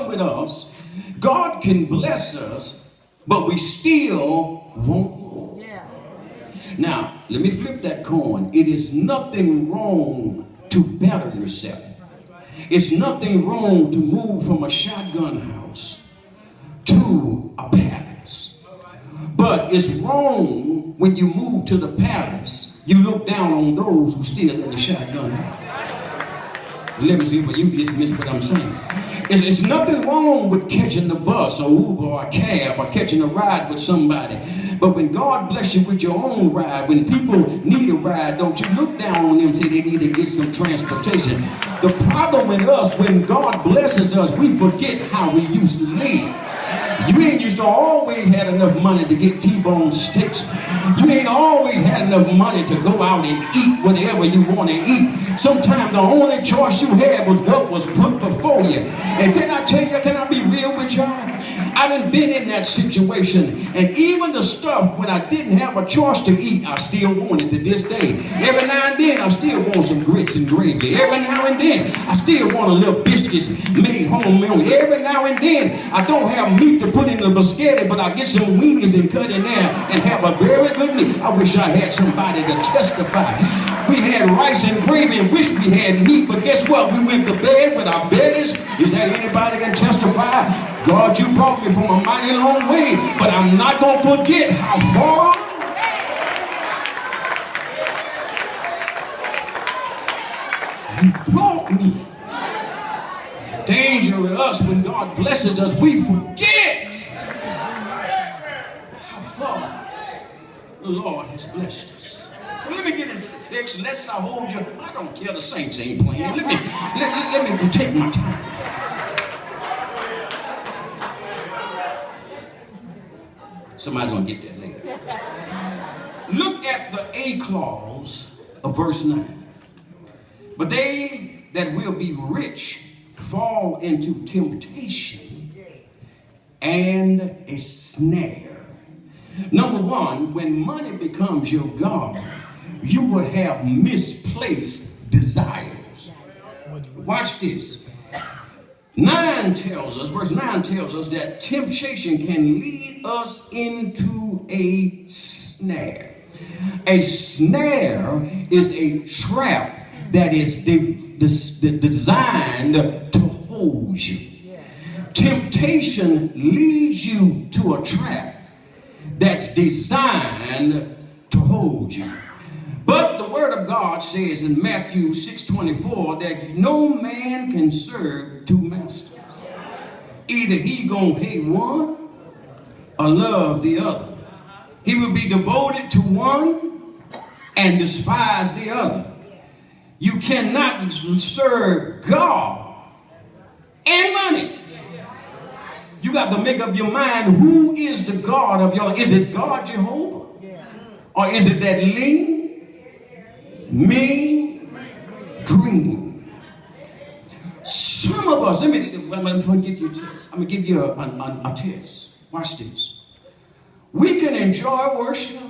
problem with us, God can bless us, but we still want more. Now, let me flip that coin. It is nothing wrong to better yourself. It's nothing wrong to move from a shotgun house to a palace. But it's wrong when you move to the palace, you look down on those who still in the shotgun house. Let me see what you dismiss what I'm saying. It's nothing wrong with catching the bus or Uber or a cab or catching a ride with somebody. But when God bless you with your own ride, when people need a ride, don't you look down on them and say they need to get some transportation. The problem with us, when God blesses us, we forget how we used to live. You ain't used to always had enough money to get T-bone steaks. You ain't always had enough money to go out and eat whatever you want to eat. Sometimes the only choice you had was what was put before you. And can I tell you, can I be real with y'all? I done been in that situation, and even the stuff when I didn't have a choice to eat, I still want it to this day. Every now and then, I still want some grits and gravy. Every now and then, I still want a little biscuits made homemade. Every now and then, I don't have meat to put in the biscotti, but I get some weenies and cut in there and have a very good meal. I wish I had somebody to testify. We had rice and gravy and wish we had meat, but guess what? We went to bed with our bellies. Is there anybody can testify? God, you brought me from a mighty long way, but I'm not going to forget how far you brought me. Danger with us when God blesses us, we forget how far the Lord has blessed us. Well, let me get into the text, lest I hold you. I don't care, the saints ain't playing. Let me take my time. Somebody's going to get that later. Look at the A clause of verse 9. But they that will be rich fall into temptation and a snare. Number one, when money becomes your God, you will have misplaced desires. Watch this. Verse 9 tells us that temptation can lead us into a snare. A snare is a trap that is designed to hold you. Temptation leads you to a trap that's designed to hold you. But the word of God says in Matthew 6:24 that no man can serve two masters. Either he gonna hate one or love the other. He will be devoted to one and despise the other. You cannot serve God and money. You got to make up your mind, who is the God of your life? Is it God Jehovah? Or is it that lean, mean, green? Some of us, I'm going to give you a test. I'm going to give you a test. Watch this. We can enjoy worship,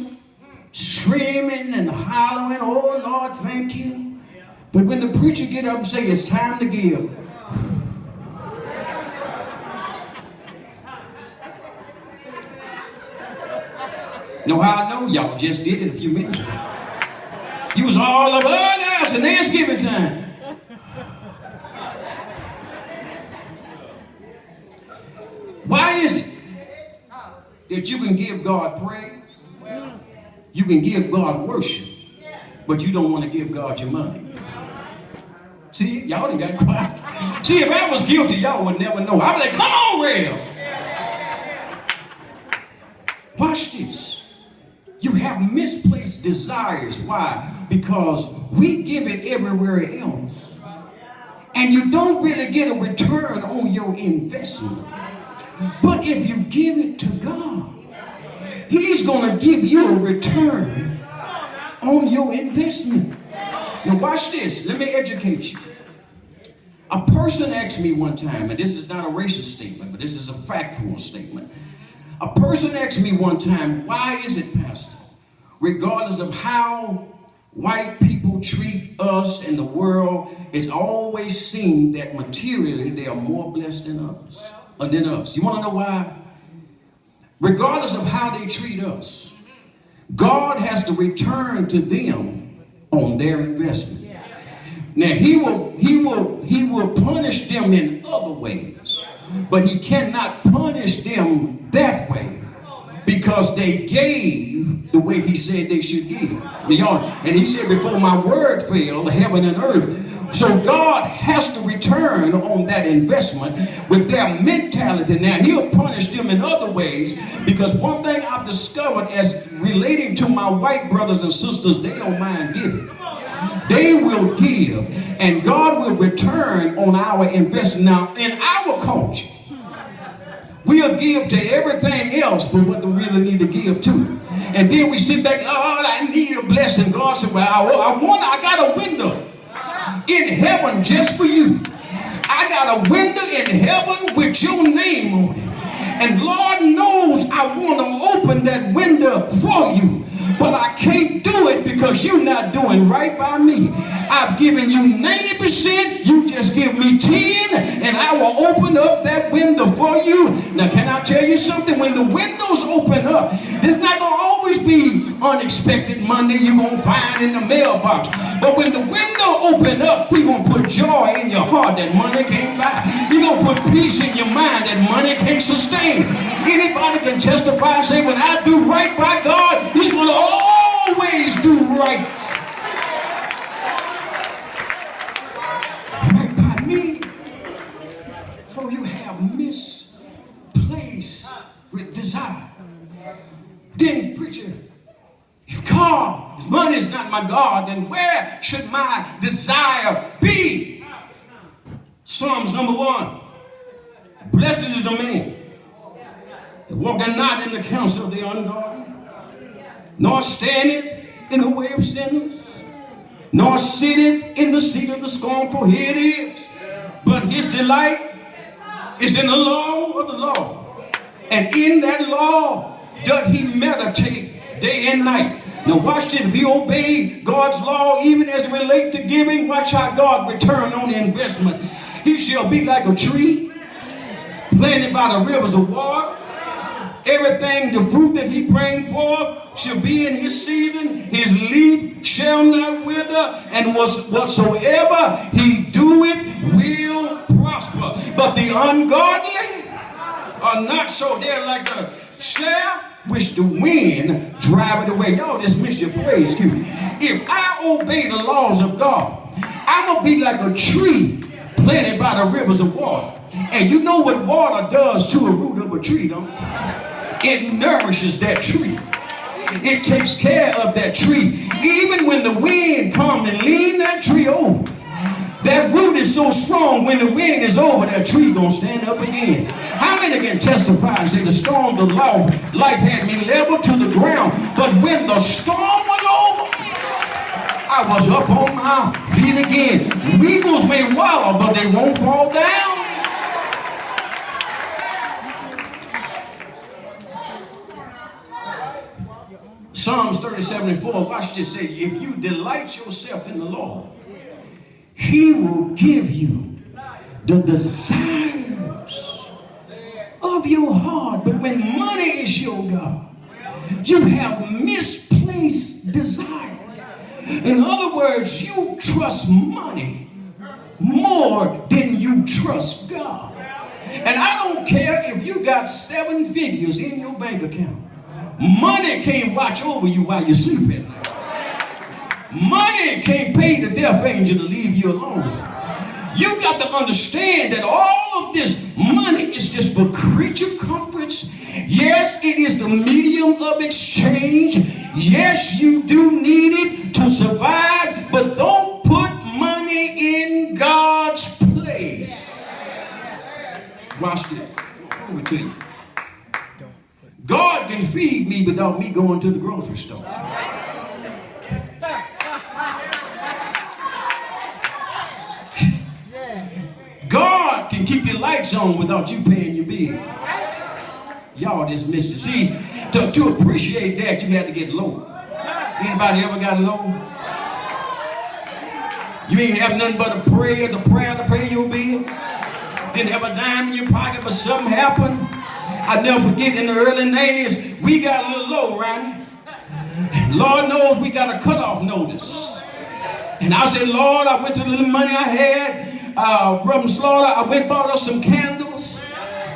screaming and hollering, oh Lord, thank you. But when the preacher get up and say it's time to give, know how I know? Y'all just did it a few minutes ago. You was all over us in Thanksgiving time. Why is it that you can give God praise, you can give God worship, but you don't want to give God your money? See, y'all done got quiet. See, if I was guilty, y'all would never know. I'd be like, come on, real. Watch this. You have misplaced desires. Why? Because we give it everywhere else, and you don't really get a return on your investment. But if you give it to God, He's going to give you a return on your investment. Now watch this. Let me educate you. A person asked me one time, and this is not a racist statement, but this is a factual statement. A person asked me one time, why is it, Pastor, regardless of how white people treat us and the world, it's always seen that materially they are more blessed than us. You want to know why? Regardless of how they treat us, God has to return to them on their investment. Now he will punish them in other ways, but he cannot punish them that way because they gave the way he said they should give. And he said, before my word failed, heaven and earth. So God has to return on that investment with their mentality. Now he'll punish them in other ways, because one thing I've discovered as relating to my white brothers and sisters, they don't mind giving. They will give, and God will return on our investment. Now in our culture, we'll give to everything else but what we really need to give to. And then we sit back, oh, I need a blessing. God said, well, I got a window in heaven just for you. I got a window in heaven with your name on it. And Lord knows I want to open that window for you. But I can't do it because you're not doing right by me. I've given you 90%, you just give me 10, and I will open up that window for you. Now, can I tell you something? When the windows open up, there's not going to always be unexpected money you're going to find in the mailbox. But when the window open up, you're going to put joy in your heart that money can't buy. You're going to put peace in your mind that money can't sustain. Anybody can testify and say, when I do right by God, he's going to always do right. Right by me. So you have misplaced with desire. Then, preacher, if money is not my God, then where should my desire be? Psalms number 1. Blessed is the man that walketh not in the counsel of the ungodly, nor standeth in the way of sinners, nor sitteth in the seat of the scornful. Here it is. But his delight is in the law of the Lord, and in that law doth he meditate day and night. Now watch this. If we obey God's law, even as it relates to giving, watch how God return on the investment. He shall be like a tree planted by the rivers of water. Everything, the fruit that he brings forth shall be in his season. His leaf shall not wither, and whatsoever he doeth will prosper. But the ungodly are not so. They're like the chaff which the wind driveth away. Y'all just miss your praise cue. If I obey the laws of God, I'm going to be like a tree planted by the rivers of water. And you know what water does to a root of a tree, don't it? It nourishes that tree. It takes care of that tree. Even when the wind comes and lean that tree over, that root is so strong, when the wind is over, that tree gonna stand up again. How many can testify and say the storm of life had me level to the ground, but when the storm was over, I was up on my feet again. Weevils may wallow, but they won't fall down. Psalms 37:4, watch this say, if you delight yourself in the Lord, he will give you the desires of your heart. But when money is your God, you have misplaced desires. In other words, you trust money more than you trust God. And I don't care if you got 7 figures in your bank account. Money can't watch over you while you're sleeping. Money can't pay the death angel to leave you alone. You got to understand that all of this money is just for creature comforts. Yes, it is the medium of exchange. Yes, you do need it to survive, but don't put money in God's place. Watch this. Let me tell you. God can feed me without me going to the grocery store. God can keep your lights on without you paying your bill. Y'all just missed it. See, to appreciate that, you had to get low. Anybody ever got low? You ain't have nothing but a prayer to pay your bill. Didn't have a dime in your pocket, but something happened. I never forget in the early 90s, we got a little low around here. Lord knows we got a cutoff notice. And I said, Lord, I went to the little money I had. Brother Slaughter, I went and bought us some candles.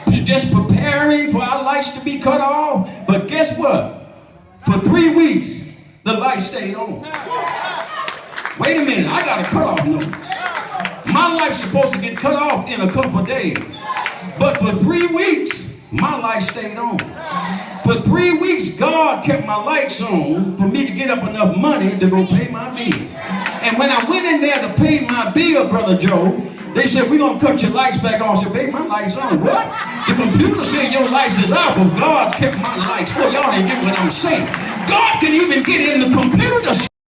Just preparing for our lights to be cut off. But guess what? For 3 weeks, the light stayed on. Wait a minute, I got a cutoff notice. My life's supposed to get cut off in a couple of days. But for 3 weeks, my light stayed on. For 3 weeks, God kept my lights on for me to get up enough money to go pay my bill. And when I went in there to pay my bill, Brother Joe, they said, we're going to cut your lights back on. I said, baby, my lights on. What? The computer said your lights is out, but God's kept my lights. Well, y'all ain't get what I'm saying. God can even get in the computer